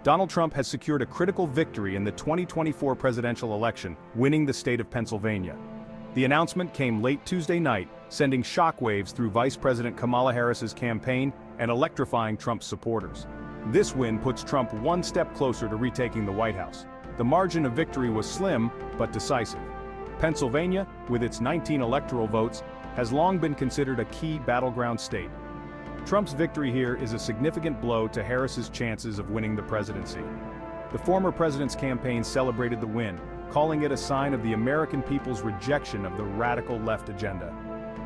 Donald Trump has secured a critical victory in the 2024 presidential election, winning the state of Pennsylvania. The announcement came late Tuesday night, sending shockwaves through Vice President Kamala Harris's campaign and electrifying Trump's supporters. This win puts Trump one step closer to retaking the White House. The margin of victory was slim, but decisive. Pennsylvania, with its 19 electoral votes, has long been considered a key battleground state. Trump's victory here is a significant blow to Harris's chances of winning the presidency. The former president's campaign celebrated the win, calling it a sign of the American people's rejection of the radical left agenda.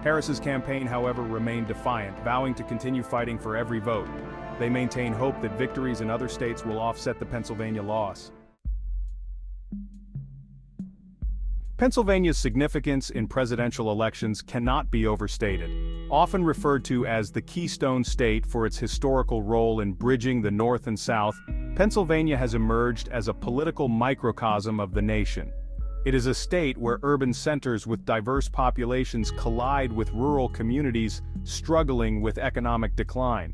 Harris's campaign, however, remained defiant, vowing to continue fighting for every vote. They maintain hope that victories in other states will offset the Pennsylvania loss. Pennsylvania's significance in presidential elections cannot be overstated. Often referred to as the Keystone State for its historical role in bridging the North and South, Pennsylvania has emerged as a political microcosm of the nation. It is a state where urban centers with diverse populations collide with rural communities struggling with economic decline.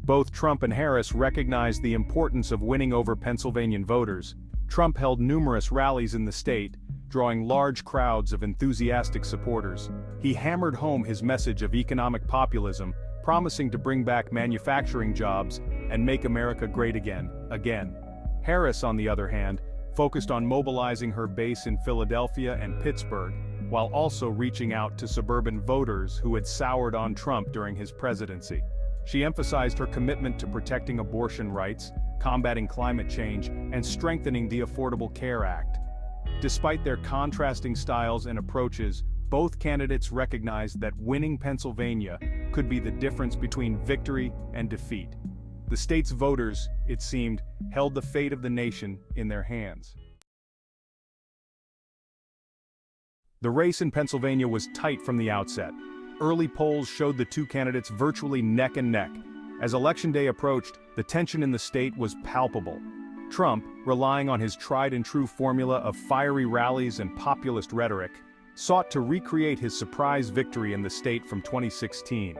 Both Trump and Harris recognized the importance of winning over Pennsylvanian voters. Trump held numerous rallies in the state, drawing large crowds of enthusiastic supporters. He hammered home his message of economic populism, promising to bring back manufacturing jobs and make America great again. Harris, on the other hand, focused on mobilizing her base in Philadelphia and Pittsburgh, while also reaching out to suburban voters who had soured on Trump during his presidency. She emphasized her commitment to protecting abortion rights, combating climate change, and strengthening the Affordable Care Act. Despite their contrasting styles and approaches, both candidates recognized that winning Pennsylvania could be the difference between victory and defeat. The state's voters, it seemed, held the fate of the nation in their hands. The race in Pennsylvania was tight from the outset. Early polls showed the two candidates virtually neck and neck. As Election Day approached, the tension in the state was palpable. Trump, relying on his tried-and-true formula of fiery rallies and populist rhetoric, sought to recreate his surprise victory in the state from 2016.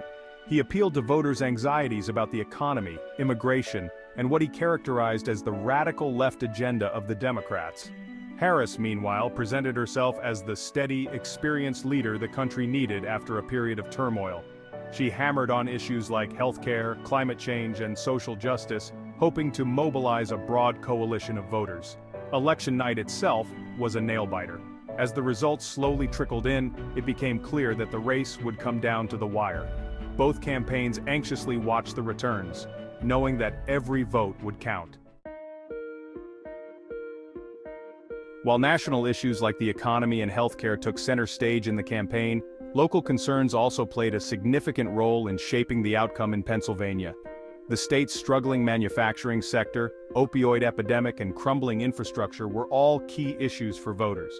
He appealed to voters' anxieties about the economy, immigration, and what he characterized as the radical left agenda of the Democrats. Harris, meanwhile, presented herself as the steady, experienced leader the country needed after a period of turmoil. She hammered on issues like healthcare, climate change, and social justice, hoping to mobilize a broad coalition of voters. Election night itself was a nail-biter. As the results slowly trickled in, it became clear that the race would come down to the wire. Both campaigns anxiously watched the returns, knowing that every vote would count. While national issues like the economy and healthcare took center stage in the campaign, local concerns also played a significant role in shaping the outcome in Pennsylvania. The state's struggling manufacturing sector, opioid epidemic, and crumbling infrastructure were all key issues for voters.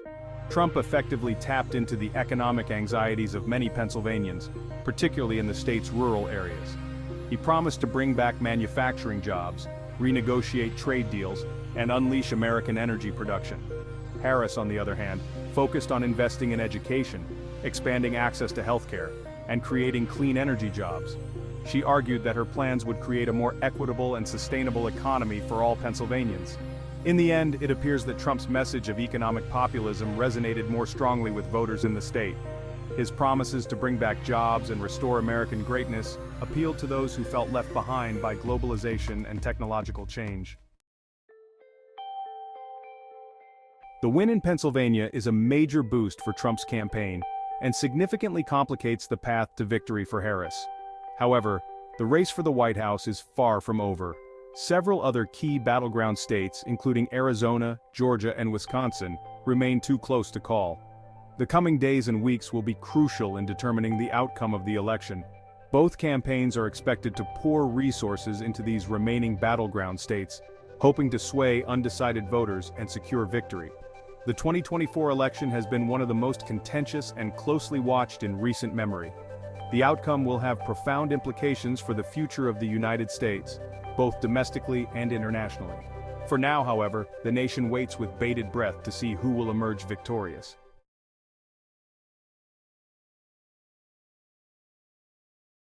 Trump effectively tapped into the economic anxieties of many Pennsylvanians, particularly in the state's rural areas. He promised to bring back manufacturing jobs, renegotiate trade deals, and unleash American energy production. Harris, on the other hand, focused on investing in education, expanding access to healthcare, and creating clean energy jobs. She argued that her plans would create a more equitable and sustainable economy for all Pennsylvanians. In the end, it appears that Trump's message of economic populism resonated more strongly with voters in the state. His promises to bring back jobs and restore American greatness appealed to those who felt left behind by globalization and technological change. The win in Pennsylvania is a major boost for Trump's campaign and significantly complicates the path to victory for Harris. However, the race for the White House is far from over. Several other key battleground states, including Arizona, Georgia, and Wisconsin, remain too close to call. The coming days and weeks will be crucial in determining the outcome of the election. Both campaigns are expected to pour resources into these remaining battleground states, hoping to sway undecided voters and secure victory. The 2024 election has been one of the most contentious and closely watched in recent memory. The outcome will have profound implications for the future of the United States, both domestically and internationally. For now, however, the nation waits with bated breath to see who will emerge victorious.